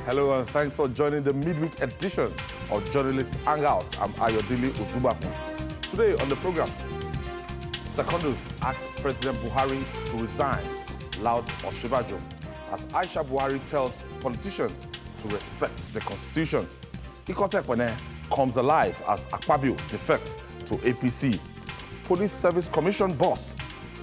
Hello and thanks for joining the midweek edition of Journalist Hangout. I'm Ayodele Uzubaku. Today on the program, Secondus asked President Buhari to resign, loud Oshibajo, as Aisha Buhari tells politicians to respect the constitution. Ikotekwane comes alive as Akpabio defects to APC. Police Service Commission boss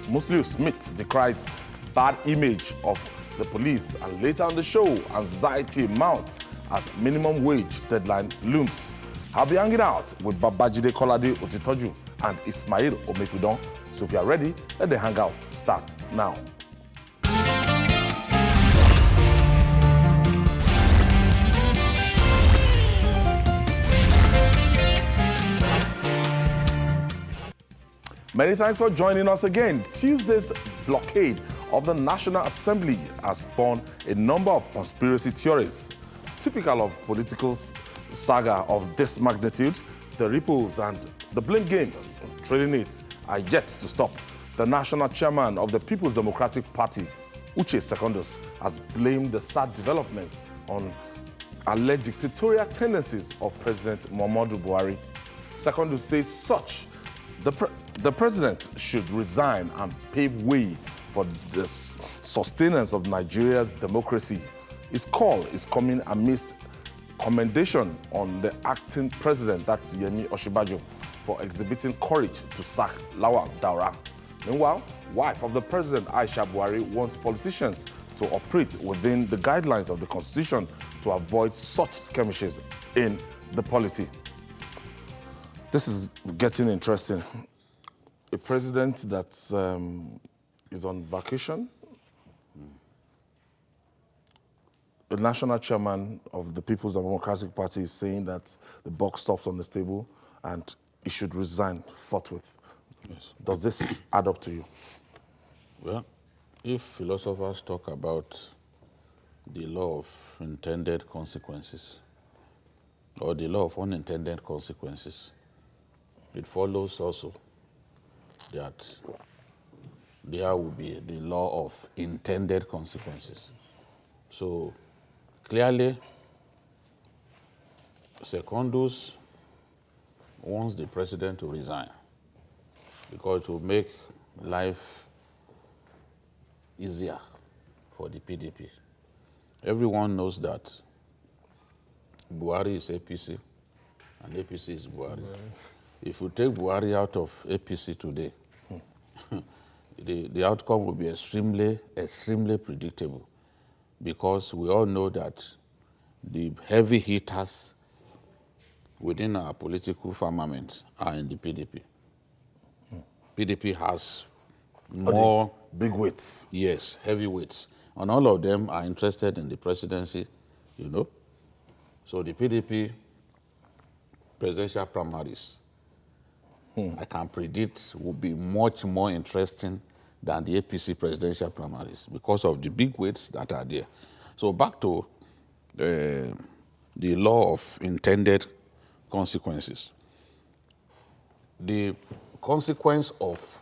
Musliu Smith decries bad image of the police, and later on the show, anxiety mounts as minimum wage deadline looms. I'll be hanging out with Babajide Kolade Otitoju and Ismail Omekudon. So if you are ready, let the hangout start now. Many thanks for joining us again. Tuesday's blockade of the National Assembly has spawned a number of conspiracy theories. Typical of political saga of this magnitude, the ripples and the blame game trailing it are yet to stop. The national chairman of the People's Democratic Party, Uche Secondus, has blamed the sad development on alleged dictatorial tendencies of President Muhammadu Buhari. Secondus says the president should resign and pave way for the sustenance of Nigeria's democracy. His call is coming amidst commendation on the acting president, that's Yemi Oshibajo, for exhibiting courage to sack Lawal Daura. Meanwhile, wife of the president, Aisha Buhari, wants politicians to operate within the guidelines of the constitution to avoid such skirmishes in the polity. This is getting interesting. A president that is on vacation, the national chairman of the People's Democratic Party is saying that the buck stops on the table and he should resign forthwith. Yes. Does this add up to you? Well, if philosophers talk about the law of intended consequences or the law of unintended consequences, it follows also that there will be the law of intended consequences. So clearly, Secondus wants the president to resign because it will make life easier for the PDP. Everyone knows that Buhari is APC and APC is Buhari. If you take Buhari out of APC today, the outcome will be extremely predictable, because we all know that the heavy hitters within our political firmament are in the PDP. PDP has more big weights. Yes, heavy weights. And all of them are interested in the presidency, you know. So the PDP presidential primaries, I can predict, will be much more interesting than the APC presidential primaries because of the big weights that are there. So back to the law of intended consequences. The consequence of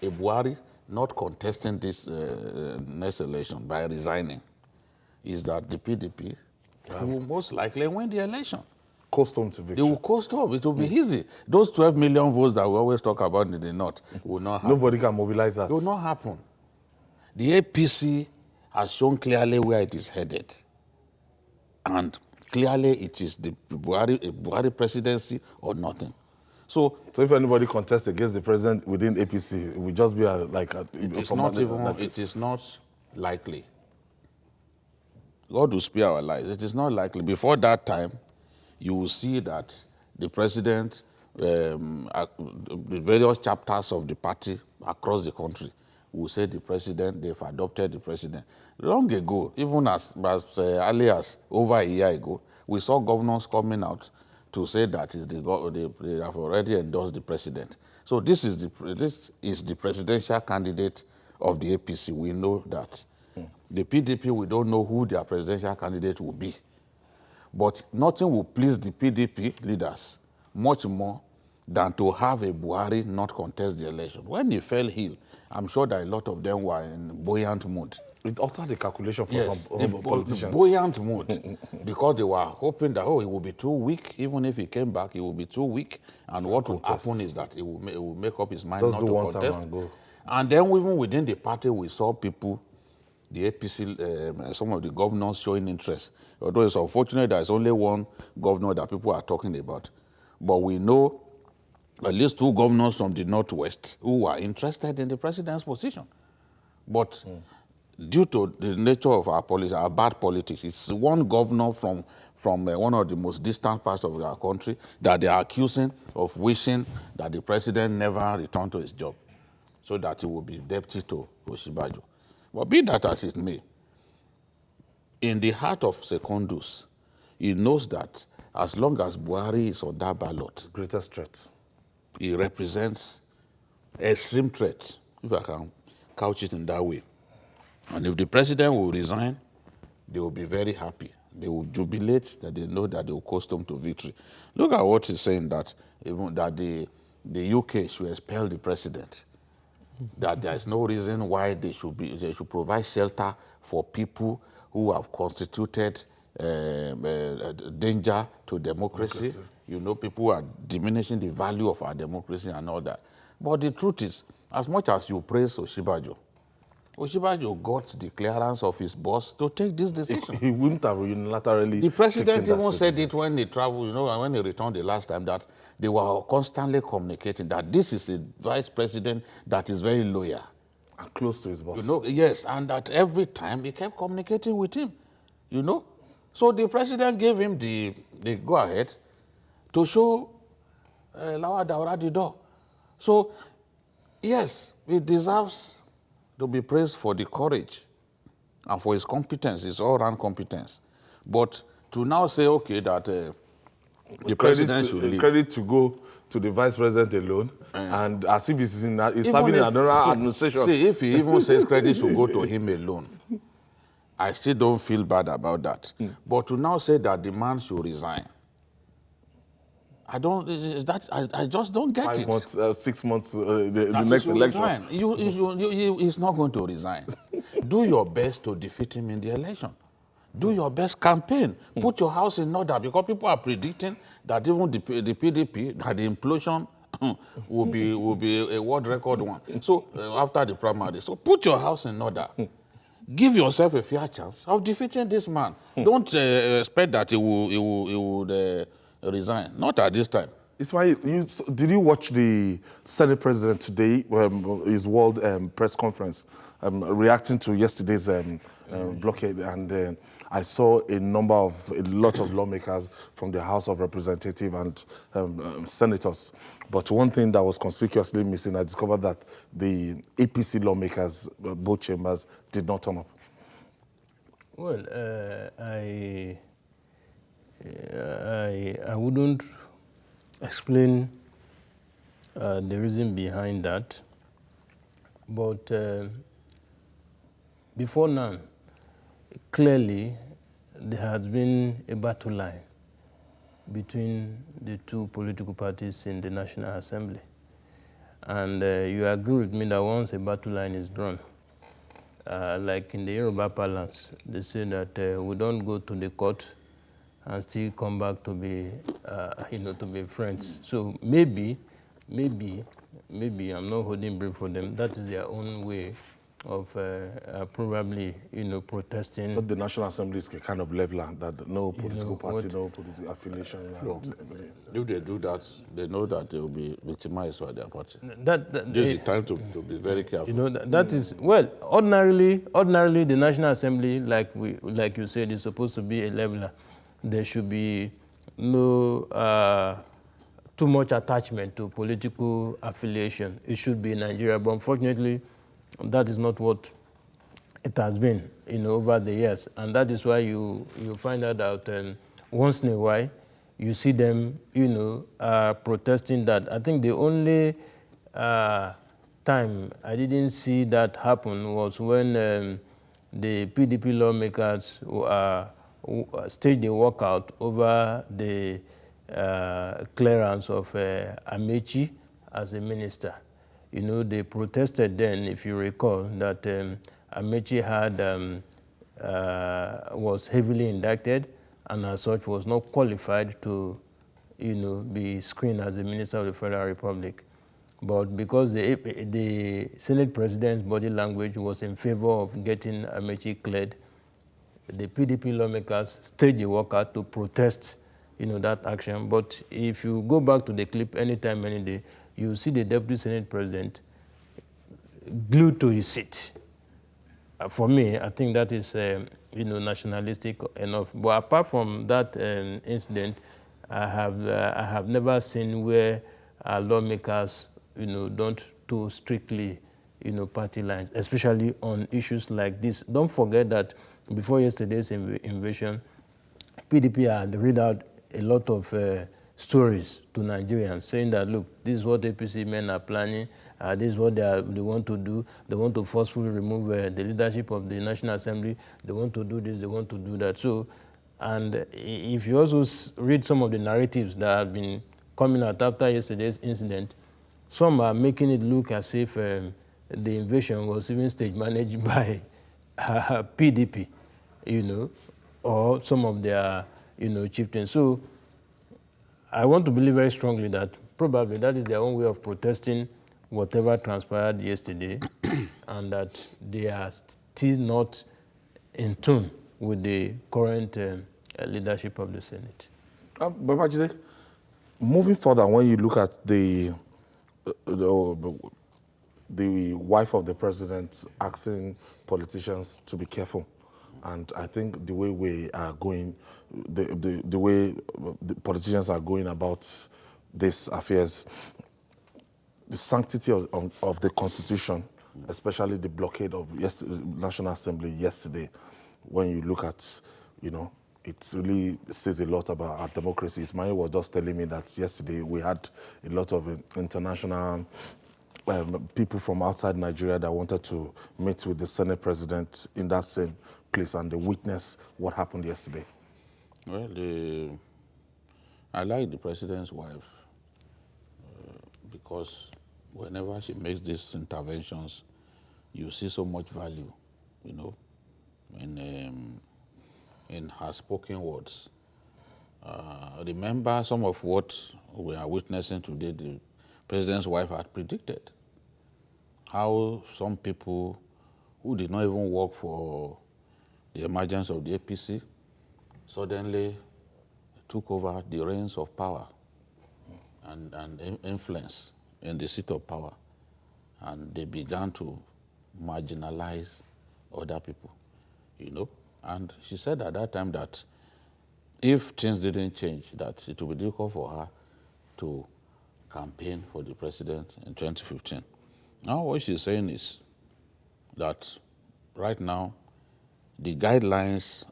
a Buhari not contesting this next election by resigning is that the PDP will most likely win the election. Coast home to victory. They will coast home. It will be easy. Those 12 million votes that we always talk about in the North will not happen. Nobody can mobilize that. It will not happen. The APC has shown clearly where it is headed. And clearly it is the Buhari presidency or nothing. So if anybody contests against the president within APC, it will just be it is not likely. God will spare our lives. It is not likely. Before that time, you will see that the president, the various chapters of the party across the country will say the president, they've adopted the president. Long ago, even as early as over a year ago, we saw governors coming out to say that they have already endorsed the president. So this is the presidential candidate of the APC. We know that. The PDP, we don't know who their presidential candidate will be. But nothing will please the PDP leaders much more than to have a Buhari not contest the election. When he fell ill, I'm sure that a lot of them were in buoyant mood. It altered the calculation for Yes, some the politicians. buoyant mood, because they were hoping that, oh, he will be too weak. Even if he came back, he will be too weak. And what will happen is that he will make up his mind Just not do to one time contest. and go. And then even within the party, we saw people, the APC, some of the governors showing interest. Although it's unfortunate that it's only one governor that people are talking about. But we know at least 2 governors from the Northwest who are interested in the president's position. But due to the nature of our policy, our bad politics, it's one governor from one of the most distant parts of our country that they are accusing of wishing that the president never returned to his job, so that he will be deputy to Oshibajo. But be that as it may, in the heart of Secondus, he knows that as long as Buhari is on that ballot, Greatest threat. he represents extreme threat, if I can couch it in that way. And if the president will resign, they will be very happy. They will jubilate that they know that they will coast them to victory. Look at what he's saying, that even that the UK should expel the president. That there is no reason why they should provide shelter for people who have constituted danger to democracy. You know, people are diminishing the value of our democracy and all that. But the truth is, as much as you praise Oshibajo got the clearance of his boss to take this decision. He wouldn't have unilaterally. The president even said it when he traveled, you know, and when he returned the last time, that they were constantly communicating that this is a vice president that is very loyal. And close to his boss. You know, yes, and that every time he kept communicating with him, you know. So the president gave him the go-ahead to show Lawa Daura the door. So, yes, he deserves to be praised for the courage and for his competence, his all-round competence. But to now say, okay, that the president should leave. Credit to go to the vice president alone, and as if he's serving in another administration. See, if he even says credit should go to him alone, I still don't feel bad about that. But to now say that the man should resign, I just don't get 5 months, 6 months, the next next election. He's not going to resign. Do your best to defeat him in the election. Do your best campaign. Put your house in order, because people are predicting that even the PDP, that the implosion will be a world record one. So after the primary, so put your house in order. Give yourself a fair chance of defeating this man. Don't expect that he would resign. Not at this time. Ismail, did you watch the Senate president today, his world press conference, reacting to yesterday's blockade? And I saw a lot of lawmakers from the House of Representatives and senators. But one thing that was conspicuously missing, I discovered that the APC lawmakers, both chambers, did not turn up. Well, I wouldn't explain the reason behind that, but before now, clearly there has been a battle line between the 2 political parties in the National Assembly. And you agree with me that once a battle line is drawn, like in the Yoruba parlance, they say that we don't go to the court and still come back to be, to be friends. So maybe, I'm not holding brief for them. That is their own way of probably, protesting. But the National Assembly is a kind of leveler, that no political party, no political affiliation. No. If they do that, they know that they will be victimized by their party. This is the time to be very careful. That is, well, ordinarily, the National Assembly, like you said, is supposed to be a leveler. There should be no too much attachment to political affiliation. It should be in Nigeria, but unfortunately, that is not what it has been, over the years. And that is why you find out once in a while, you see them, protesting that. I think the only time I didn't see that happen was when the PDP lawmakers staged a walkout over the clearance of Amechi as a minister. They protested then, if you recall, that Amechi was heavily indicted, and as such was not qualified to, be screened as a minister of the Federal Republic. But because the Senate President's body language was in favor of getting Amechi cleared, the PDP lawmakers staged a walkout to protest, that action. But if you go back to the clip anytime, any day, you see the Deputy Senate President glued to his seat. For me, I think that is, nationalistic enough. But apart from that incident, I have never seen where lawmakers, don't too strictly, party lines, especially on issues like this. Don't forget that before yesterday's invasion, PDP had read out a lot of stories to Nigerians saying that, look, this is what APC men are planning, this is what they want to do. They want to forcefully remove the leadership of the National Assembly. They want to do this, they want to do that. So, and if you also read some of the narratives that have been coming out after yesterday's incident, some are making it look as if the invasion was even stage managed by PDP, or some of their, chieftains. So I want to believe very strongly that probably that is their own way of protesting whatever transpired yesterday, and that they are still not in tune with the current leadership of the Senate. Babajide, moving further, when you look at the wife of the president asking politicians to be careful, and I think the way we are going, the way the politicians are going about these affairs, the sanctity of the Constitution, especially the blockade of National Assembly yesterday, when you look at, it really says a lot about our democracy. Ismail was just telling me that yesterday we had a lot of international people from outside Nigeria that wanted to meet with the Senate President in that same place, and they witnessed what happened yesterday. Well, I like the President's wife because whenever she makes these interventions, you see so much value, in her spoken words. Remember some of what we are witnessing today, the President's wife had predicted. How some people who did not even work for the emergence of the APC suddenly took over the reins of power and influence in the seat of power. And they began to marginalize other people, And she said at that time that if things didn't change, that it would be difficult for her to campaign for the president in 2015. Now what she's saying is that right now, the guidelines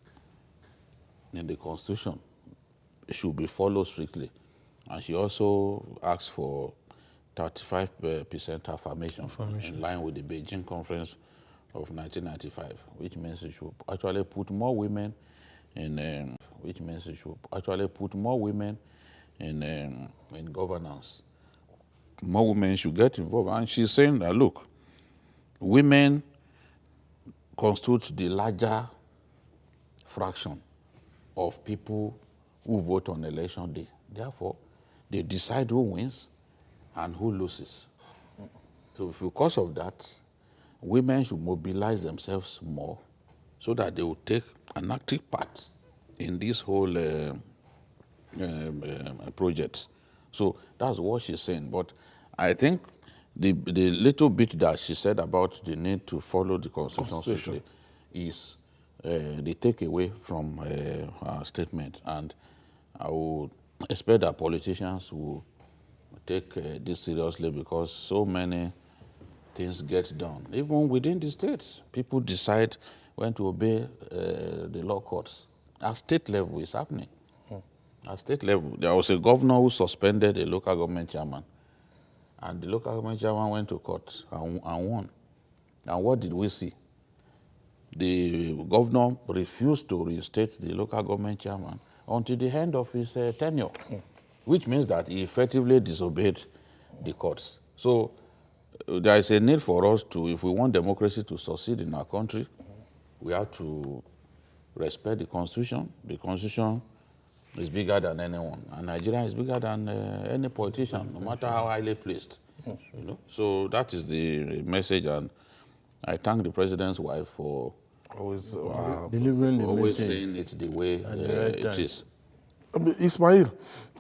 in the Constitution should be followed strictly. And she also asked for 35% affirmation in line with the Beijing Conference of 1995, which means it should actually put more women in in governance. More women should get involved. And she's saying that, look, women constitute the larger fraction of people who vote on election day. Therefore, they decide who wins and who loses. So because of that, women should mobilize themselves more so that they will take an active part in this whole project. So that's what she's saying. But I think the little bit that she said about the need to follow the Constitution is the takeaway from her statement. And I would expect that politicians will take this seriously, because so many things get done. Even within the states, people decide when to obey the law courts. At state level, it's happening. At state level, there was a governor who suspended a local government chairman. And the local government chairman went to court and won. And what did we see? The governor refused to reinstate the local government chairman until the end of his tenure, which means that he effectively disobeyed the courts. So there is a need for us to, if we want democracy to succeed in our country, we have to respect the Constitution. The Constitution is bigger than anyone, and Nigeria is bigger than any politician, no matter how highly placed. You know? So that is the message, and I thank the president's wife for Always delivering the always message saying it the way it is. Ismail,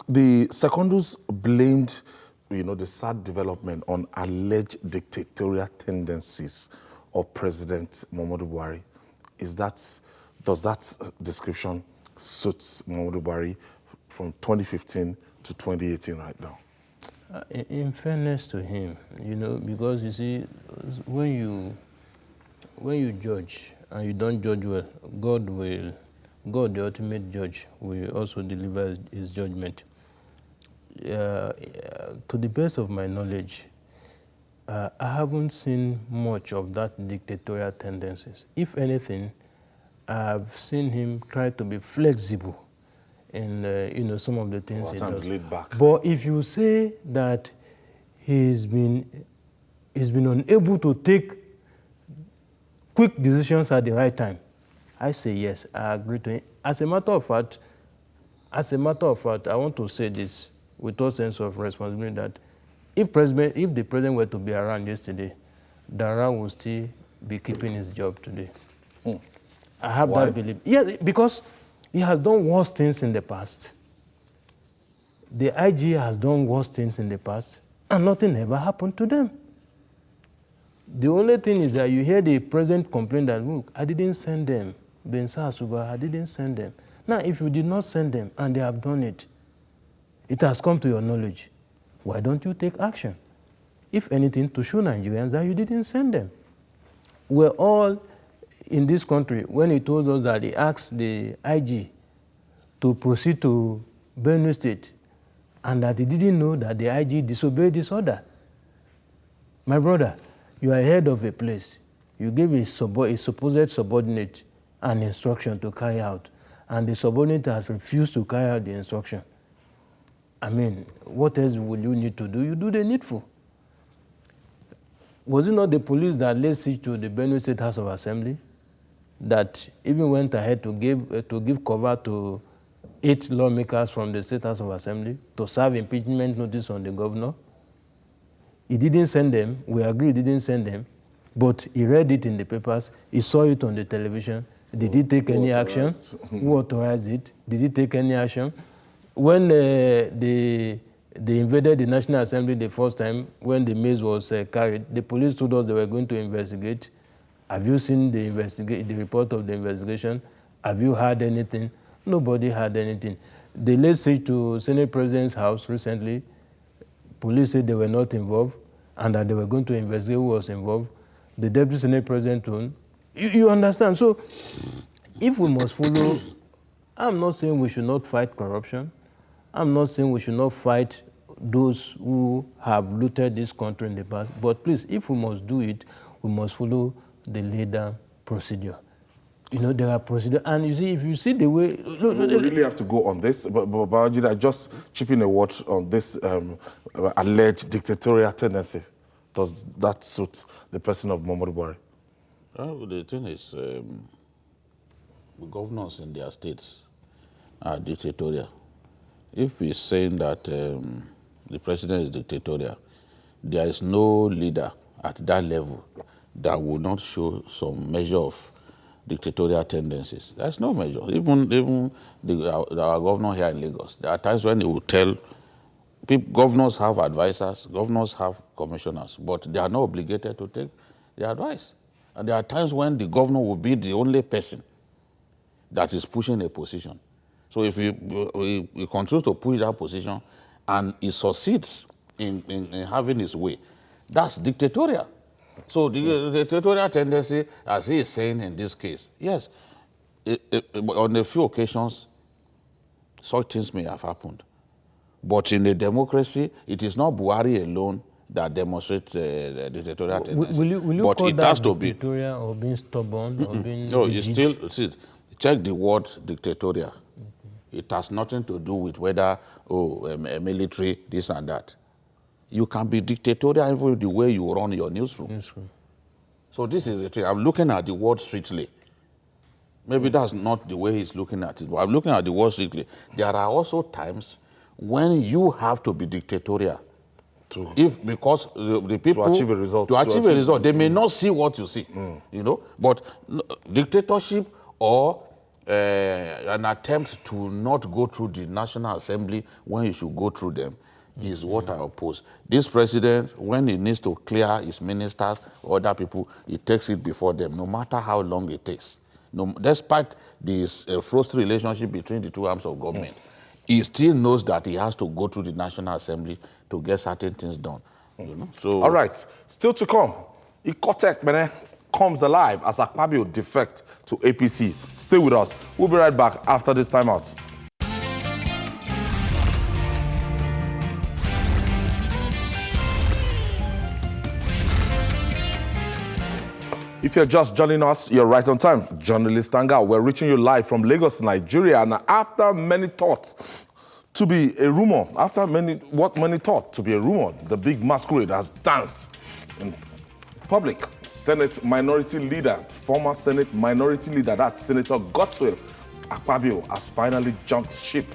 the Secondus blamed, the sad development on alleged dictatorial tendencies of President Muhammadu Buhari. Does that description suit Muhammadu Buhari from 2015 to 2018 right now? In fairness to him, because you see, when you judge and you don't judge well, God, the ultimate judge, will also deliver his judgment. To the best of my knowledge, I haven't seen much of that dictatorial tendencies. If I've seen him try to be flexible in some of the things he does. Laid back. But if you say that he's been unable to take quick decisions at the right time, I say yes, I agree to it. As a matter of fact, I want to say this with all sense of responsibility, that if the president were to be around yesterday, Dara will still be keeping his job today. I have Why? that belief. Yeah, because he has done worse things in the past. The IG has done worse things in the past, and nothing ever happened to them. The only thing is that you hear the president complain that, look, I didn't send them. Ben Asuba, I didn't send them. Now, if you did not send them and they have done it, it has come to your knowledge. Why don't you take action? If anything, to show Nigerians that you didn't send them. We're all in this country, when he told us that he asked the IG to proceed to Benue State, and that he didn't know that the IG disobeyed this order. My brother, you are head of a place. You give a supposed subordinate an instruction to carry out, and the subordinate has refused to carry out the instruction. I mean, what else will you need to do? You do the needful. Was it not the police that laid siege to the Benue State House of Assembly, that even went ahead to give cover to 8 lawmakers from the State House of Assembly to serve impeachment notice on the governor? He didn't send them. We agree he didn't send them, but he read it in the papers. He saw it on the television. Did he take any action? Who authorized it? Did he take any action? When they invaded the National Assembly the first time, when the maze was carried, the police told us they were going to investigate. Have you seen the report of the investigation? Have you heard anything? Nobody heard anything. They laid siege to Senate President's house recently. Police said they were not involved and that they were going to investigate who was involved. The Deputy Senate President told, you understand? So if we must follow, I'm not saying we should not fight corruption. I'm not saying we should not fight those who have looted this country in the past. But please, if we must do it, we must follow the leader procedure. There are procedures. And you see, if you see the way... We really have to go on this, but Babajida, just chip in a word on this alleged dictatorial tendency. Does that suit the person of Muhammadu Buhari? Well, the thing is, the governors in their states are dictatorial. If we're saying that the president is dictatorial, there is no leader at that level that will not show some measure of dictatorial tendencies. There's no measure. Even our governor here in Lagos, there are times when he will tell people, governors have advisors, governors have commissioners, but they are not obligated to take their advice. And there are times when the governor will be the only person that is pushing a position. So if he continues to push that position and he succeeds in having his way, that's dictatorial. So the dictatorial tendency, as he is saying in this case, yes, on a few occasions, such things may have happened. But in a democracy, it is not Buhari alone that demonstrates dictatorial tendency. Will you but call it that has to be dictatorial or being stubborn or being... No, it's still, see, check the word dictatorial. It has nothing to do with whether, military, this and that. you can be dictatorial even the way you run your newsroom. So this is the thing. I'm looking at the word strictly. Maybe that's not the way he's looking at it, but I'm looking at the word strictly. There are also times when you have to be dictatorial. Because the people... To achieve a result. They may not see what you see, you know. But dictatorship or an attempt to not go through the National Assembly when you should go through them is what I oppose. This president, when he needs to clear his ministers or other people, he takes it before them, no matter how long it takes. Despite this frosty relationship between the two arms of government, he still knows that he has to go through the National Assembly to get certain things done. You know? So, all right, still to come. Ikotek Bene comes alive as Akpabio defect to APC. Stay with us. We'll be right back after this timeout. If you're just joining us, you're right on time. Journalist Hangout, we're reaching you live from Lagos, Nigeria. And after many thoughts to be a rumor, what many thought to be a rumor, the big masquerade has danced in public. Senate Minority Leader, former Senate Minority Leader, that's Senator Godswill Akpabio, has finally jumped ship.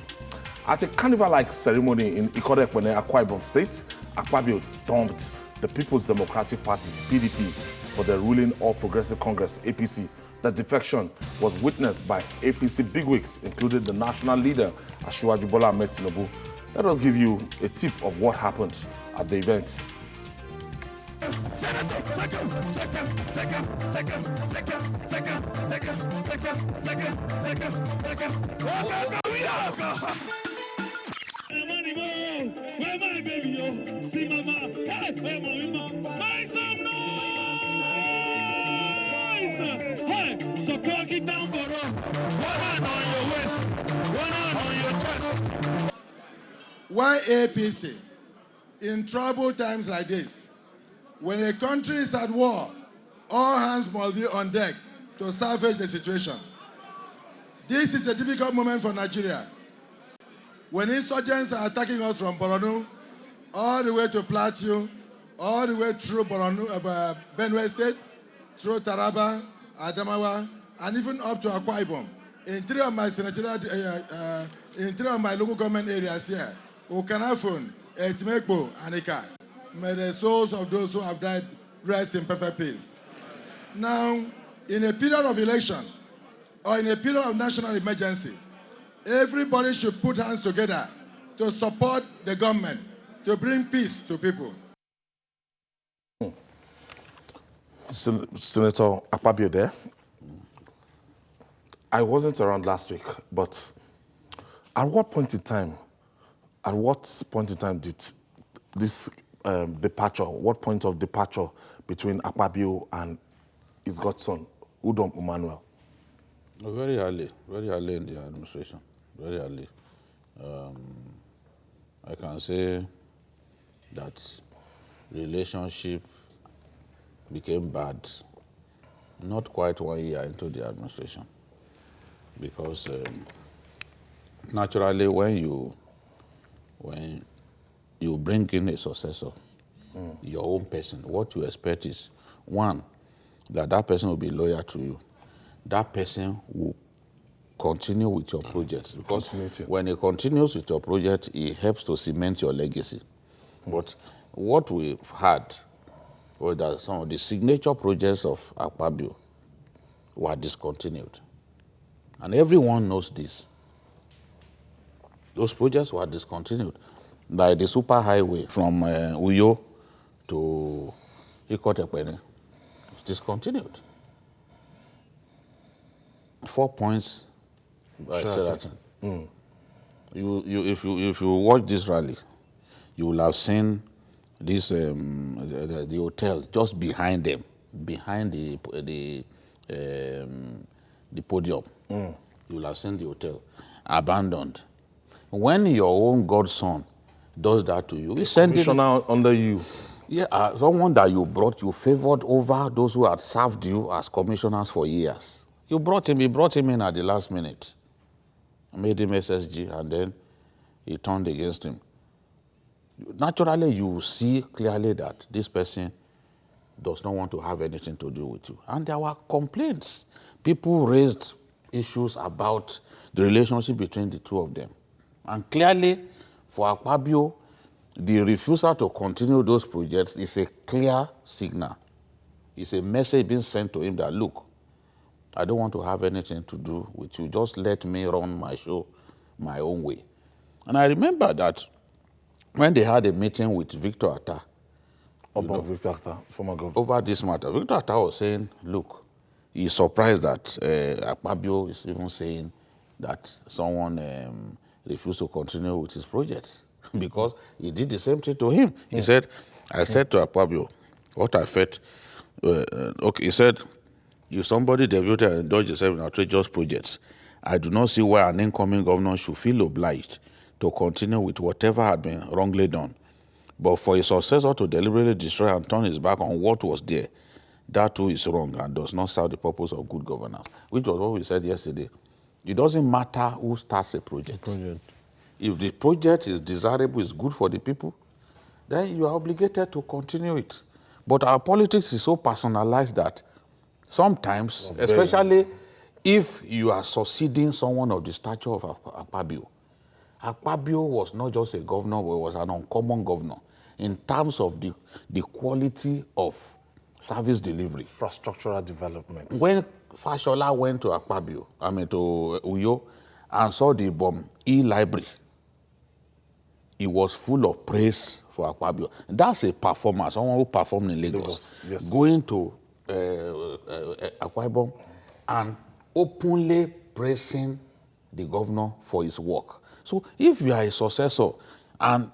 At a carnival-like ceremony in Ikotekpene, Akwa Ibom State, Akpabio dumped the People's Democratic Party, PDP, for the ruling All Progressive Congress, APC. The defection was witnessed by APC bigwigs, including the national leader, Asiwaju Bola Ahmed Tinubu. Let us give you a tip of what happened at the event. So cock it down, bro. One hand on your waist, one hand on your chest. Why APC? In troubled times like this, when a country is at war, all hands must be on deck to salvage the situation. This is a difficult moment for Nigeria. When insurgents are attacking us from Borno, all the way to Plateau, all the way through Borno, Benue State, through Taraba, Adamawa, and even up to Akwa Ibom. In three of my local government areas here, Okanafon, Etimekbo, and Ika. May the souls of those who have died rest in perfect peace. Now, in a period of election, or in a period of national emergency, everybody should put hands together to support the government, to bring peace to people. Senator Akpabio there. I wasn't around last week, but at what point in time did this what point of departure between Akpabio and his godson, Udom Emmanuel? Very early in the administration, very early. I can say that relationship became bad not quite 1 year into the administration, because naturally when you bring in a successor, your own person, what you expect is, one, that person will be loyal to you. That person will continue with your projects, because when he continues with your project, it helps to cement your legacy. But what we've had was that some of the signature projects of Akpabio were discontinued. And everyone knows this. Those projects were discontinued. Like the super highway from Uyo to Ikotekpene was discontinued. 4 points by Sheraton. If you watch this rally, you will have seen this the hotel just behind them, behind the podium. You will have seen the hotel abandoned. When your own godson does that to you, he sent commissioner under you. Yeah, someone that you brought, you favored over those who had served you as commissioners for years. You brought him, he brought him in at the last minute, made him SSG, and then he turned against him. naturally you see clearly that this person does not want to have anything to do with you. And there were complaints. People raised issues about the relationship between the two of them. And clearly, for Akpabio, the refusal to continue those projects is a clear signal. It's a message being sent to him that, look, I don't want to have anything to do with you. Just let me run my show my own way. And I remember that when they had a meeting with Victor Atta, Victor Atta, former governor, over this matter, Victor Atta was saying, look, he's surprised that Akpabio is even saying that someone refused to continue with his projects because he did the same thing to him. He said, I said to Akpabio, what I felt, okay, he said, if somebody devoted and indulged himself in outrageous projects, I do not see why an incoming governor should feel obliged to continue with whatever had been wrongly done. But for a successor to deliberately destroy and turn his back on what was there, that too is wrong and does not serve the purpose of good governance, which was what we said yesterday. It doesn't matter who starts a project. If the project is desirable, is good for the people, then you are obligated to continue it. But our politics is so personalized that sometimes, especially if you are succeeding someone of the stature of Akpabio, Akpabio was not just a governor, but was an uncommon governor in terms of the quality of service delivery. infrastructural development. When Fashola went to to Uyo, and saw the bomb e-library, it was full of praise for Akpabio. That's a performer, someone who performed in Lagos, yes. going to Akwa Ibom and openly praising the governor for his work. So if you are a successor and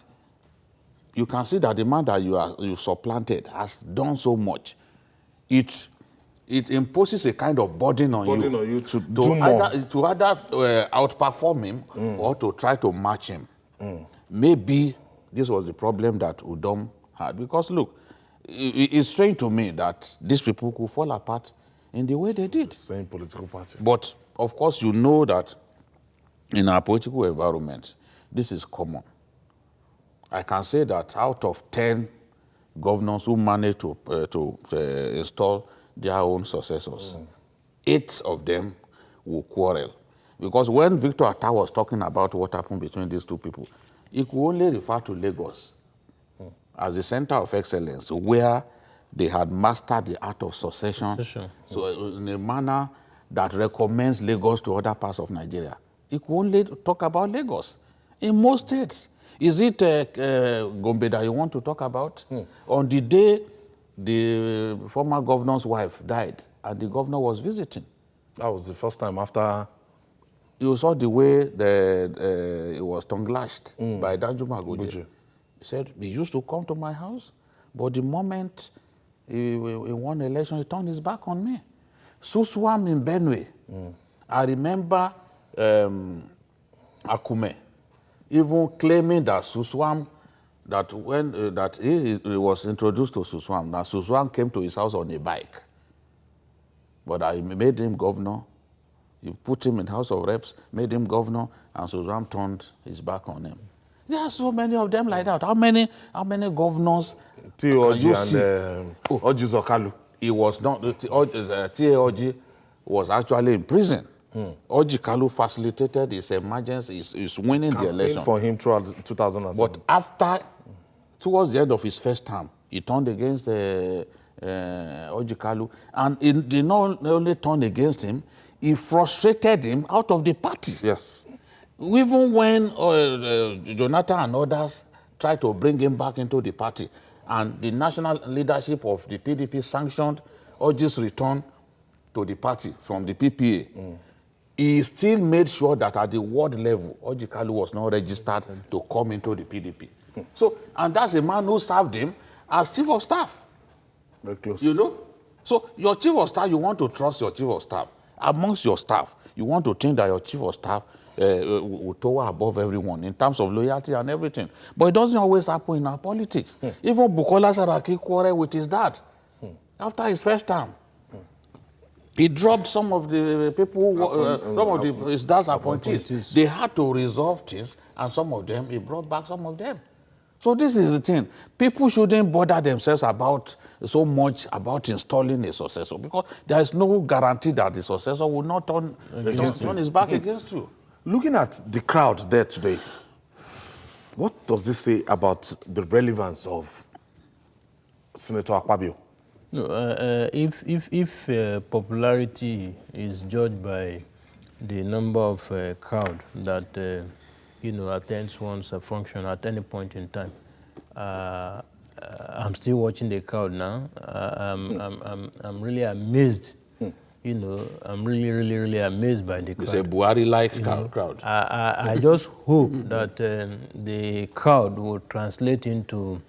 you can see that the man that you supplanted has done so much, it imposes a kind of burden on you to do more. to either outperform him or to try to match him. Maybe this was the problem that Udom had. Because look, it's strange to me that these people could fall apart in the way they did. Same political party. But of course, you know that in our political environment, this is common. I can say that out of 10 governors who managed to install their own successors, 8 of them will quarrel. Because when Victor Atta was talking about what happened between these two people, he could only refer to Lagos as the center of excellence, where they had mastered the art of succession. So in a manner that recommends Lagos to other parts of Nigeria. He could only talk about Lagos. In most states, is it Gombe that you want to talk about? On the day the former governor's wife died and the governor was visiting. That was the first time after... You saw the way it was tongue-lashed by Danjuma Goje. He said, he used to come to my house, but the moment he won the election, he turned his back on me. Suswam in Benue. I remember Akume even claiming that Suswam, that when that he was introduced to Suswam, that Suswam came to his house on a bike. But I made him governor. You put him in House of Reps, made him governor, and Suswam turned his back on him. There are so many of them like that. How many governors? T.O.G. and Oji Zokalu. He was not. T.O.G. was actually in prison. Oji Kalu facilitated his emergency, his winning the election. For him throughout 2007. But towards the end of his first term, he turned against Oji Kalu, and he did not only turn against him, he frustrated him out of the party. Yes. Even when Jonathan and others tried to bring him back into the party, and the national leadership of the PDP sanctioned Oji's return to the party from the PPA, he still made sure that at the ward level, Oji Kalu was not registered to come into the PDP. So, and that's a man who served him as chief of staff. Very close. You know? So your chief of staff, you want to trust your chief of staff. Amongst your staff, you want to think that your chief of staff will tower above everyone in terms of loyalty and everything. But it doesn't always happen in our politics. Even Bukola Saraki quarreled with his dad after his first term. He dropped some of the people, his dad's appointees. They had to resolve things, and some of them, he brought back some of them. So this is the thing. People shouldn't bother themselves so much about installing a successor, because there is no guarantee that the successor will not turn his back against you. Looking at the crowd there today, what does this say about the relevance of Senator Akpabio? No, if popularity is judged by the number of crowd that attends one's function at any point in time, I'm still watching the crowd now. I'm really amazed. I'm really amazed by the crowd. It's a Buhari-like crowd. I just hope that the crowd will translate into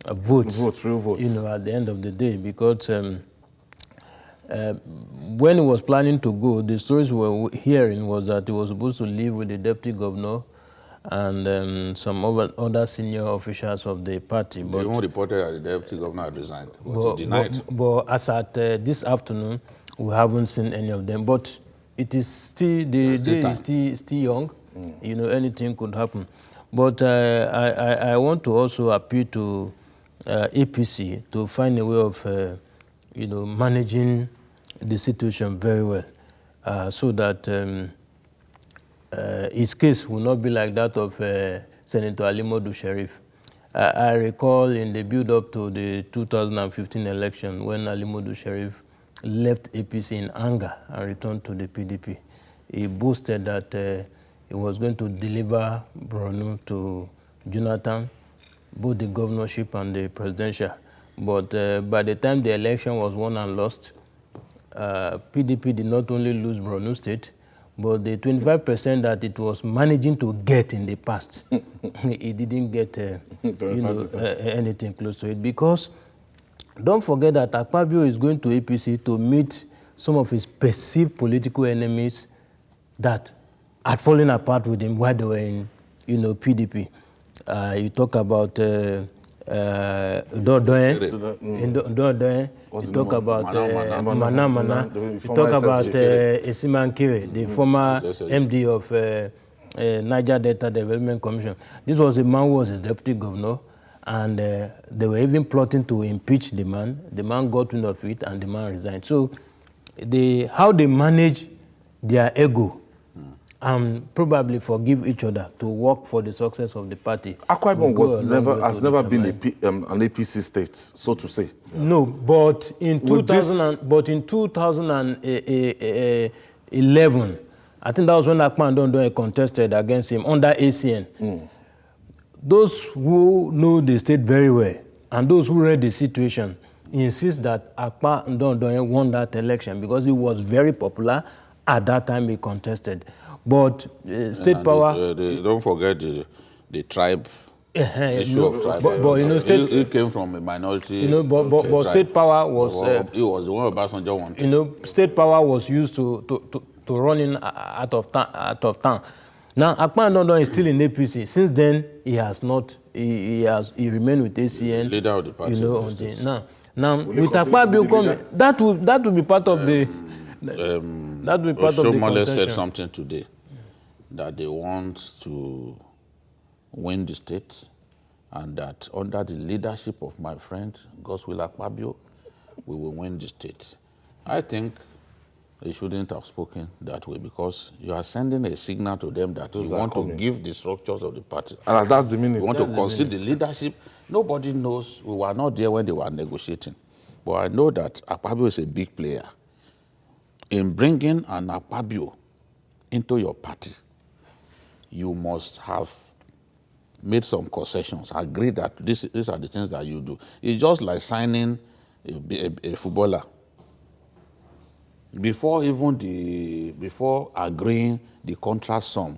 votes, real votes. At the end of the day, because when he was planning to go, the stories we were hearing was that he was supposed to leave with the deputy governor and some other senior officials of the party. But even reported that the deputy governor had resigned, but he denied. But as at this afternoon, we haven't seen any of them. But it is still, the day is still young. Anything could happen. But I want to also appeal to APC to find a way of, managing the situation very well, so that his case will not be like that of Senator Ali Modu Sheriff. I recall in the build-up to the 2015 election when Ali Modu Sheriff left APC in anger and returned to the PDP. He boasted that he was going to deliver Borno to Jonathan, both the governorship and the presidential. But by the time the election was won and lost, PDP did not only lose Borno State, but the 25% that it was managing to get in the past, it didn't get anything close to it. Because don't forget that Akpabio is going to APC to meet some of his perceived political enemies that had fallen apart with him while they were in, PDP. You talk about Dodoen, you talk about Mana, you talk about Esiman Kire, the former MD of Niger Delta Development Commission. This was a man who was his deputy governor, and they were even plotting to impeach the man. The man got wind of it, and the man resigned. So how they manage their ego and probably forgive each other to work for the success of the party. Akwa Ibom has never been an APC state, so to say. No, but in 2011, I think that was when Akpan Dondo contested against him under ACN. Those who know the state very well and those who read the situation insist that Akpan Dondo won that election because he was very popular at that time he contested. But state power... don't forget the tribe issue of tribe. But it came from a minority. But state power was... it was the one Obasanjo wanted. State power was used to running out of town. Now, Akpan Dondo is still in APC. Since then, he has not. He remained with ACN. Leader of the party. Now with Akpabio coming, that will be part of the. That will be part of the contention. Said something today that they want to win the state, and that under the leadership of my friend Godswill Akpabio, we will win the state. I think they shouldn't have spoken that way, because you are sending a signal to them that you want to give the structures of the party. And that's the meaning. You want to concede the leadership. Nobody knows. We were not there when they were negotiating. But I know that Akpabio is a big player. In bringing an Akpabio into your party, you must have made some concessions, agree that these are the things that you do. It's just like signing a footballer. Before agreeing the contract sum,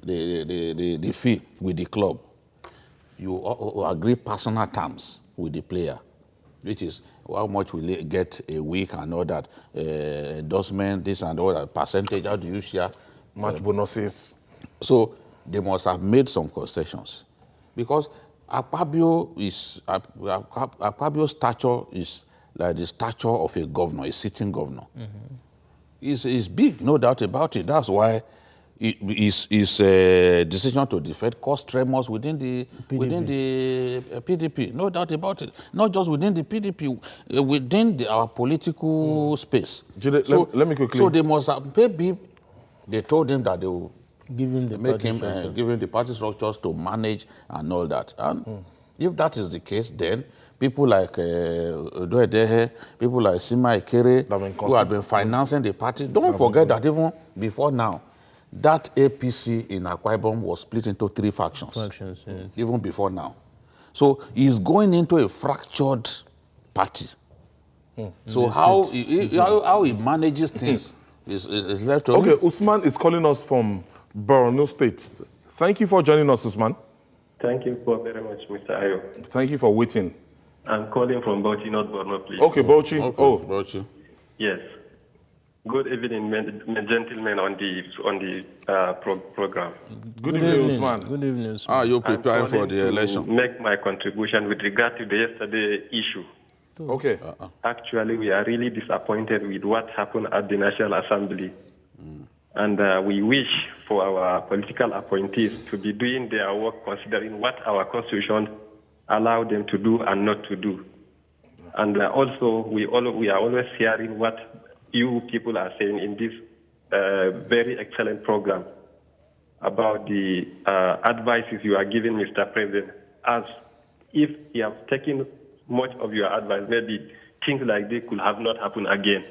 the fee with the club, you agree personal terms with the player, which is how much will they get a week and all that, endorsement, this and all that, percentage, how do you share? Match bonuses. So they must have made some concessions, because Akpabio's stature is like the stature of a governor, a sitting governor. He's big, no doubt about it. That's why his decision to defect caused tremors within the PDP. No doubt about it. Not just within the PDP, within our political space. Jude, So, let me quickly. So they must have, maybe they told him that they will Give him the make party him structure. give him the party structures to manage and all that. And if that is the case, then people like Odoedehe, people like Sima Ikere, who have been financing the party, don't forget that even before now, that APC in Akwa Ibom was split into 3 factions. Even before now. So he's going into a fractured party. So how he manages things is left to him. Okay, Usman is calling us from Borno State. Thank you for joining us, Usman. Thank you very much, Mr. Ayo. Thank you for waiting. I'm calling from Bauchi, not Borno, please. Okay, Bauchi. Okay, Oh, Bauchi. Yes. Good evening, gentlemen on the program. good evening, Usman. Good evening, Usman. Are you I'm preparing for calling the to election? make my contribution with regard to the yesterday issue. Okay. Actually, we are really disappointed with what happened at the National Assembly. And we wish for our political appointees to be doing their work considering what our constitution allows them to do and not to do. And also, we are always hearing what you people are saying in this very excellent program about the advices you are giving Mr. President, as if he has taken much of your advice, maybe things like this could have not happened again.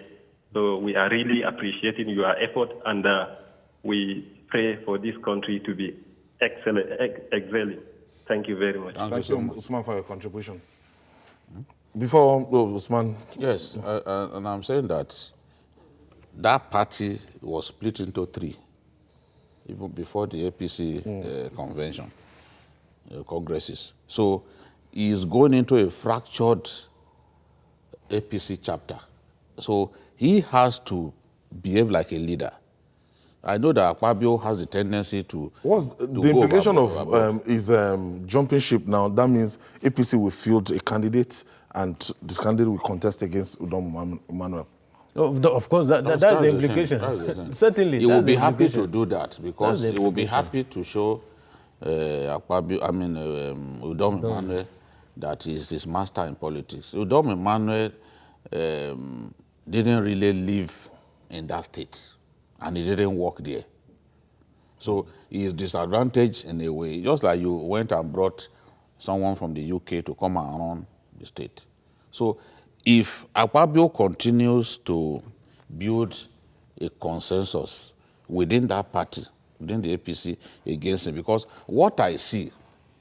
So we are really appreciating your effort, and we pray for this country to be excelling. Thank you very much. Thank you, Usman, for your contribution. Before Usman. Yes, and I'm saying that party was split into 3, even before the APC convention, congresses. So he is going into a fractured APC chapter. So he has to behave like a leader. I know that Akpabio has the tendency to. What's the implication of his jumping ship now? That means APC will field a candidate, and this candidate will contest against Udom Emmanuel. Of course, that's the implication. Certainly, he will be happy to do that, because he will be happy to show Akpabio, Udom Emmanuel, that he is his master in politics. Udom Emmanuel didn't really live in that state, and he didn't work there. So he is disadvantaged in a way, just like you went and brought someone from the UK to come and run the state. So if Akpabio continues to build a consensus within that party, within the APC, against him, because what I see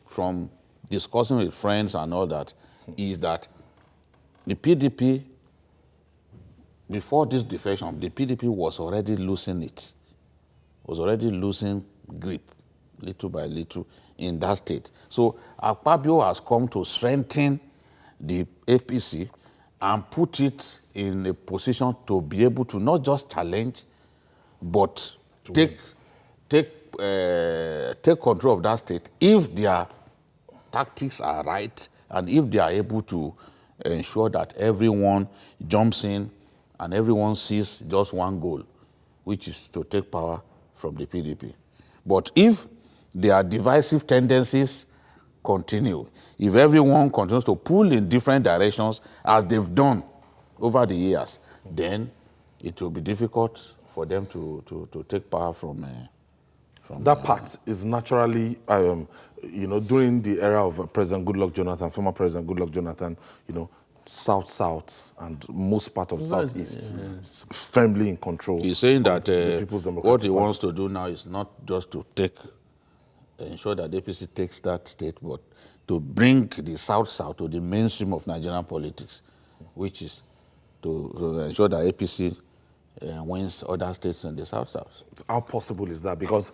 from discussing with friends and all that is that the PDP, before this defection, the PDP was already losing it, was already losing grip, little by little, in that state. So Akpabio has come to strengthen the APC and put it in a position to be able to not just challenge, but take control of that state if their tactics are right, and if they are able to ensure that everyone jumps in and everyone sees just one goal, which is to take power from the PDP. But if their divisive tendencies continue, if everyone continues to pull in different directions as they've done over the years, then it will be difficult for them to take power from that part is naturally, during the era of President Goodluck Jonathan, former President Goodluck Jonathan, South, and most part of Southeast firmly in control. He's saying that what he Party. wants to do now is not just to ensure that the APC takes that state, but to bring the South to the mainstream of Nigerian politics, which is to ensure that APC wins other states in the South. How possible is that? Because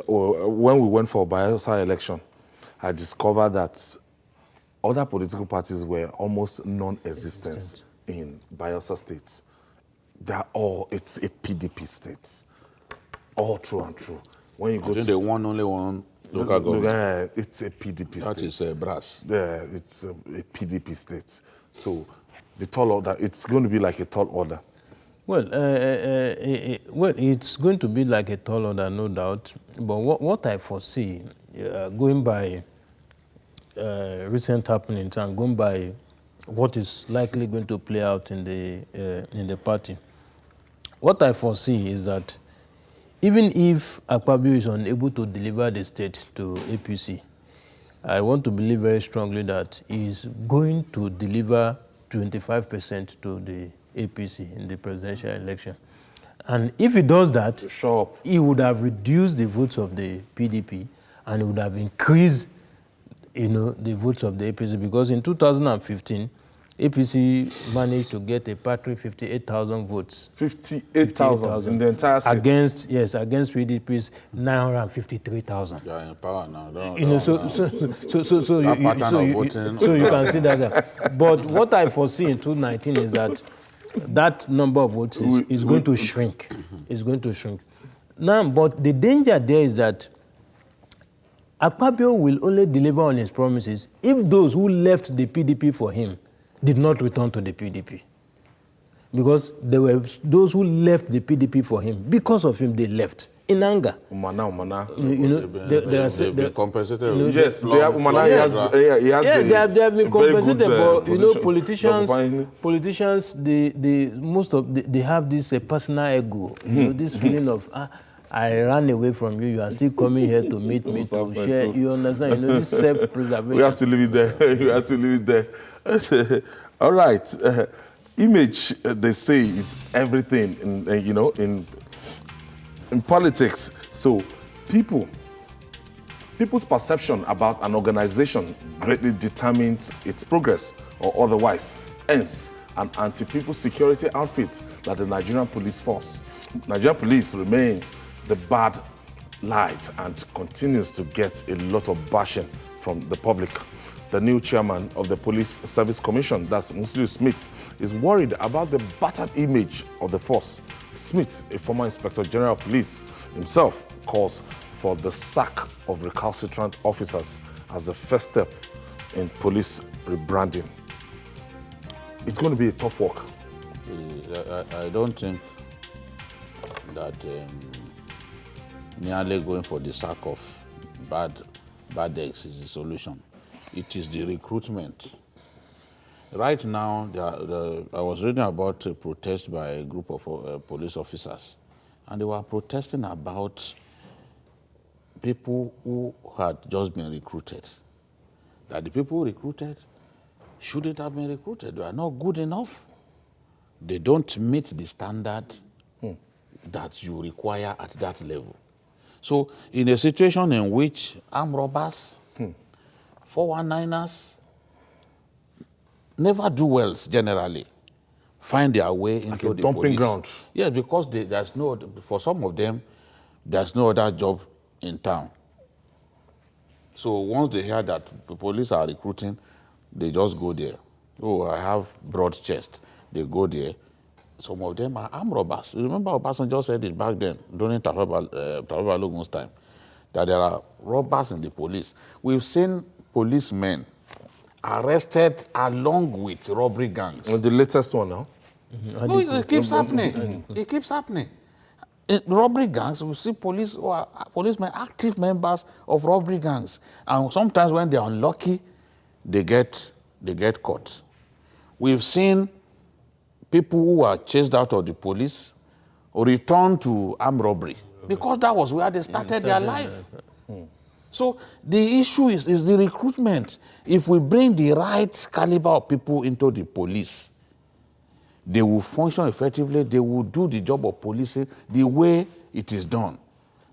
when we went for Bayelsa election, I discovered that other political parties were almost non-existent in Bayelsa states. It's a PDP states, all true and true. When you go to only one local government. It's a PDP state. That is brass. Yeah, it's a PDP state. So the tall order, it's going to be like a tall order. Well, well, it's going to be like a tall order, no doubt. But what I foresee, going by recent happenings and going by what is likely going to play out in the party, what I foresee is that even if Akpabio is unable to deliver the state to APC, I want to believe very strongly that he is going to deliver 25% to the APC in the presidential election. And if he does that, he would have reduced the votes of the PDP and he would have increased, the votes of the APC, because in 2015, APC managed to get a paltry 58,000 votes. 58,000 in the entire state? Against PDP's 953,000. They are in power now. So you can see that. But what I foresee in 2019 is that number of votes is going to shrink. It's going to shrink. Now, but the danger there is that Akpabio will only deliver on his promises if those who left the PDP for him did not return to the PDP. Because there were those who left the PDP for him. Because of him, they left in anger. Umana. They've compensated. Yes, Umana they have been compensated, but politicians, they have this personal ego. This feeling of I ran away from you. You are still coming here to meet me to share. You understand? This self-preservation. We have to leave it there. All right. Image, they say, is everything in politics. So people's perception about an organization greatly determines its progress or otherwise. Hence, an anti-people security outfit like the Nigerian Police Force. Nigerian Police remains the bad light and continues to get a lot of bashing from the public. The new chairman of the Police Service Commission, that's Musliu Smith, is worried about the battered image of the force. Smith, a former Inspector General of Police himself, calls for the sack of recalcitrant officers as the first step in police rebranding. It's going to be a tough work. I don't think that merely going for the sack of bad eggs is the solution. It is the recruitment. Right now, I was reading about a protest by a group of police officers, and they were protesting about people who had just been recruited. That the people recruited shouldn't have been recruited. They are not good enough. They don't meet the standard that you require at that level. So in a situation in which armed robbers, 419ers, never do well generally, find their way into the dumping police. ground. Yes, because for some of them, there's no other job in town. So once they hear that the police are recruiting, they just go there. Oh, I have broad chest. They go there. Some of them are armed robbers. Remember, Partisan said it back then, during Tafawa Balogun's time, that there are robbers in the police. We've seen policemen arrested along with robbery gangs. Well, the latest one now? No, it keeps happening. It keeps happening. In robbery gangs, we see policemen, active members of robbery gangs. And sometimes when they're unlucky, they get caught. We've seen people who were chased out of the police or return to armed robbery because that was where they started their life. So the issue is the recruitment. If we bring the right caliber of people into the police, they will function effectively, they will do the job of policing the way it is done,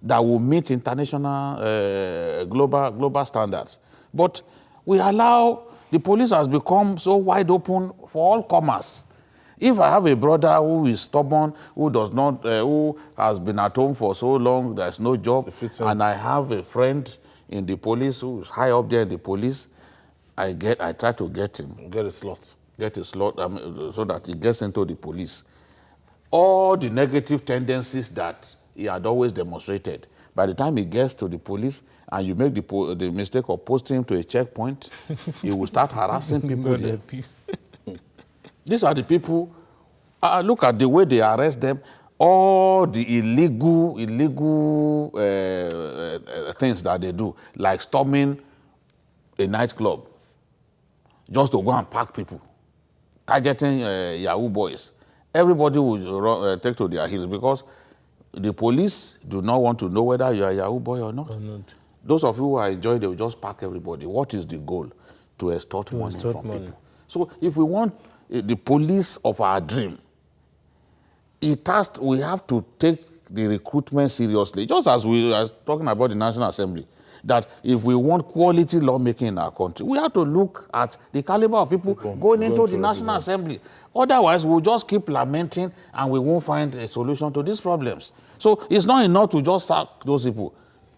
that will meet international, global standards. But we allow, the police has become so wide open for all comers. If I have a brother who is stubborn, who has been at home for so long, there's no job, and I have a friend in the police who is high up there in the police, I try to get him. Get a slot, so that he gets into the police. All the negative tendencies that he had always demonstrated, by the time he gets to the police and you make the mistake of posting him to a checkpoint, he will start harassing people there. These are the people Look at the way they arrest them. All the illegal things that they do, like storming a nightclub, just to go and pack people, targeting Yahoo boys. Everybody will take to their heels because the police do not want to know whether you are a Yahoo boy or not. Those of you who are enjoying, they will just pack everybody. What is the goal? To extort money from people. So if we want the police of our dream, we have to take the recruitment seriously, just as we are talking about the National Assembly, that if we want quality lawmaking in our country, we have to look at the caliber of people going into the National Assembly. Otherwise, we'll just keep lamenting and we won't find a solution to these problems. So it's not enough to just sack those people.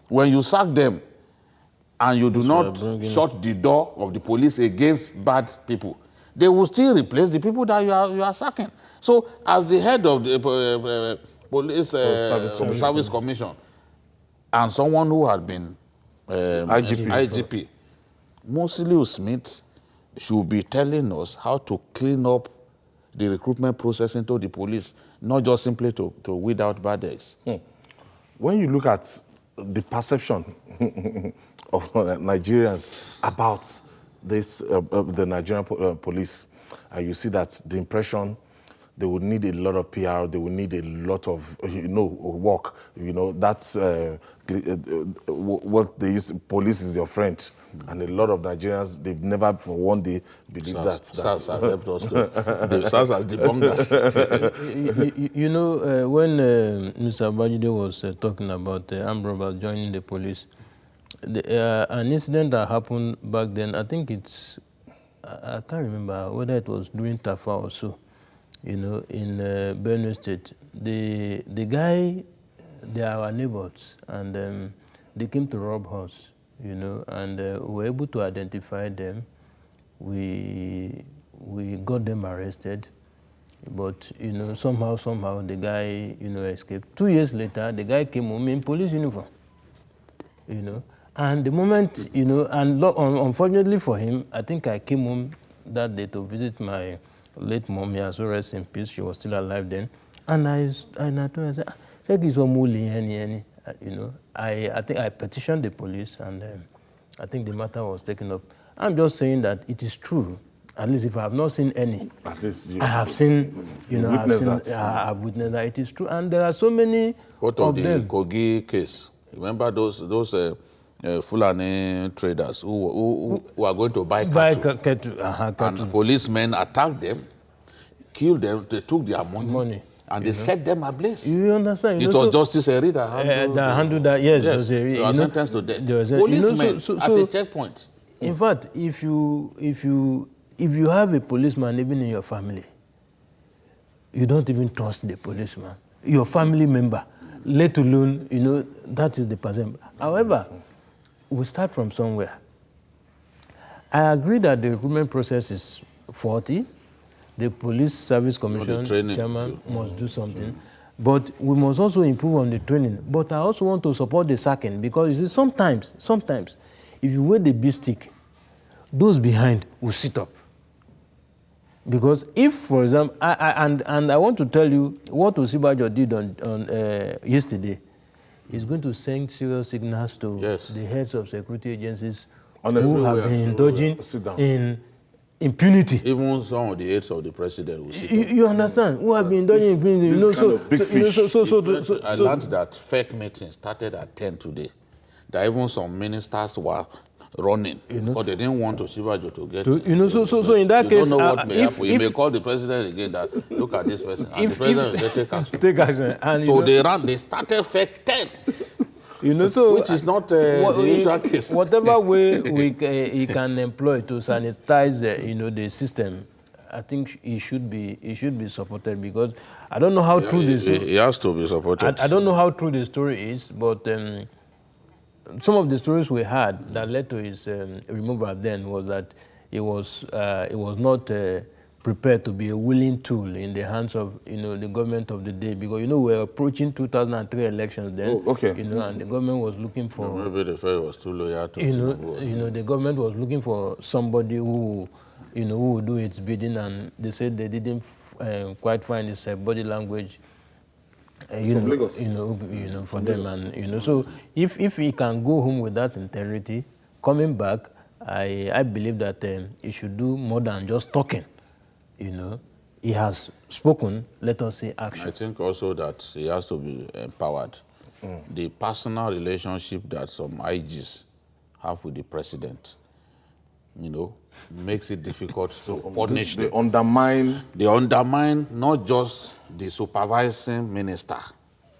When you sack them and you do not shut the door of the police against bad people, they will still replace the people that you are sacking. So, as the head of the Police Service Commission and someone who had been IGP, Musiliu Smith should be telling us how to clean up the recruitment process into the police, not just simply to weed out bad eggs. When you look at the perception of Nigerians about this, the Nigerian police, and you see that the impression they would need a lot of PR, they would need a lot of, work. That's what they use. Police is your friend. And a lot of Nigerians, they've never for one day believed that. SARS has helped us too. SARS has debunked that. When Mr. Babajide was talking about armed robbers joining the police, an incident that happened back then, I think I can't remember whether it was during Tafa or so, in Benue State. The guy, they are our neighbors, and they came to rob us, and we were able to identify them. We got them arrested, but, somehow the guy, escaped. 2 years later, the guy came home in police uniform, And the moment, and unfortunately for him, I think I came home that day to visit my late mom. He has rest in peace. She was still alive then. And I told her, I think I petitioned the police, and I think the matter was taken up. I'm just saying that it is true. At least if I have not seen any, at least I have seen, I've witnessed that it is true. And there are so many of the them. Kogi case? Remember those Fulani traders who are going to buy cattle. And policemen attacked them, killed them, they took their money. And they set them ablaze. You understand? It was Justice Eri that handled that. Yes, they were sentenced to death. Policemen at a checkpoint. In fact, if you have a policeman even in your family, you don't even trust the policeman, your family member, let alone, that is the person. However, we start from somewhere. I agree that the recruitment process is faulty. The Police Service Commission chairman must do something. But we must also improve on the training. But I also want to support the sacking, because you see, sometimes, if you weigh the big stick, those behind will sit up. Because if, for example, I want to tell you what Osibajo did on yesterday is going to send serious signals to the heads of security agencies who have been indulging in impunity. Even some of the aides of the president will sit you understand? Who have been indulging in impunity. I learned that fake meetings started at 10 today. That even some ministers were running because they didn't want Osibajo to get so in that case, don't know what may happen. You may call the president again that look at this person, and the president will take action. Take action. And so they started fake 10. Which is not the usual case. Whatever way he can employ to sanitize, the system, I think he should be supported, because I don't know how true this. He has to be supported. I don't know how true the story is, but some of the stories we had that led to his removal then was that he was not prepared to be a willing tool in the hands of the government of the day, because we're approaching 2003 elections then. And the government was looking for maybe the fellow was too loyal to the government was looking for somebody who who will do its bidding, and they said they didn't quite find his body language, for them, and so if he can go home with that integrity, coming back, I believe that he should do more than just talking. He has spoken. Let us see action. I think also that he has to be empowered. The personal relationship that some IGs have with the president, makes it difficult to punish them. They undermine not just the supervising minister,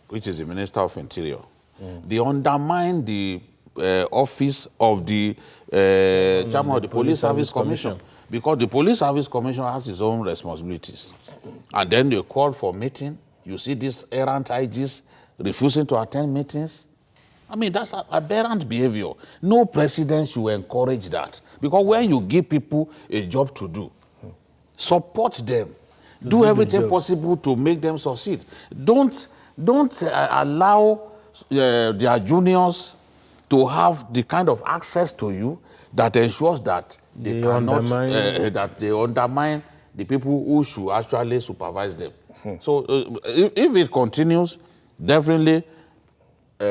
which is the Minister of Interior. They undermine the office of the chairman of the Police Service Commission, because the Police Service Commission has its own responsibilities. And then they call for meeting. You see these errant IGs refusing to attend meetings. I mean, that's aberrant behavior. No president should encourage that. Because when you give people a job to do, support them. Do everything possible to make them succeed. Don't allow their juniors to have the kind of access to you that ensures that they undermine the people who should actually supervise them. So if it continues, definitely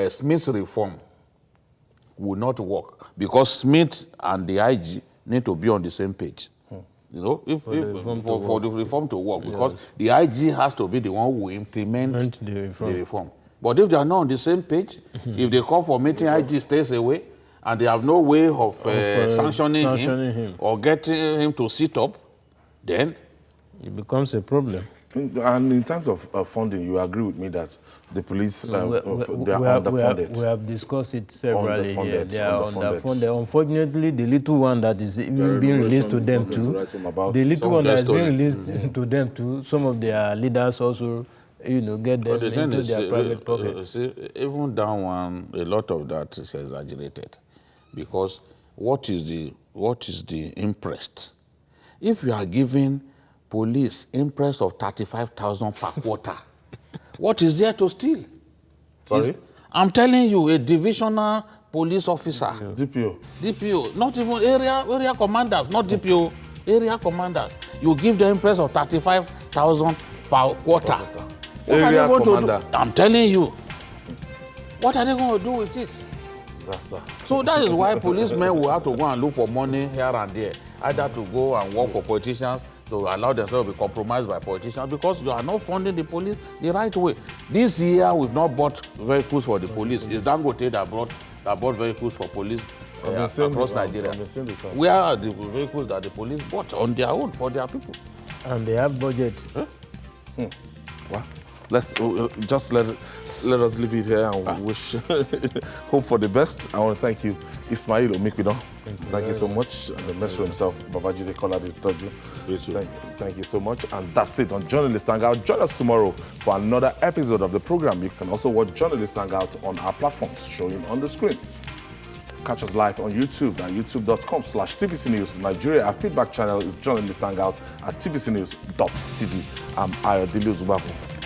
Smith's reform will not work, because Smith and the IG need to be on the same page. For the reform to work, because the IG has to be the one who will implement the reform. But if they are not on the same page, if they call for meeting, IG stays away, and they have no way of sanctioning him or getting him to sit up, then it becomes a problem. And in terms of funding, you agree with me that the police they are underfunded? We have discussed it severally here. They are underfunded. Unfortunately, the little one that is even being released to them too, some of their leaders also, get them into their private pocket. Even that one, a lot of that is exaggerated, because what is the interest? If you are giving police interest of 35,000 per quarter, what is there to steal? Sorry? I'm telling you, a divisional police officer. DPO, not even area commanders, not DPO, area commanders. You give them interest of 35,000 per quarter. Area commander. I'm telling you, what are they going to do with it? Disaster. So that is why policemen will have to go and look for money here and there, either to go and work for politicians, to allow themselves to be compromised by politicians, because you are not funding the police the right way. This year, we've not bought vehicles for the police. It's Dangote that bought vehicles for police across Nigeria. Where are the vehicles that the police bought on their own for their people? And they have budget. Well, let's just let us leave it here and wish, hope for the best. I want to thank you, Ismail Omikidon. Thank you so much. And the master himself, Babajide Kolade Toju. Thank you so much. And that's it on Journalist Hangout. Join us tomorrow for another episode of the program. You can also watch Journalist Hangout on our platforms showing on the screen. Catch us live on YouTube at youtube.com/TVC News Nigeria. Our feedback channel is Journalist Hangout at tvcnews.tv. I'm Ayodele Zubabu.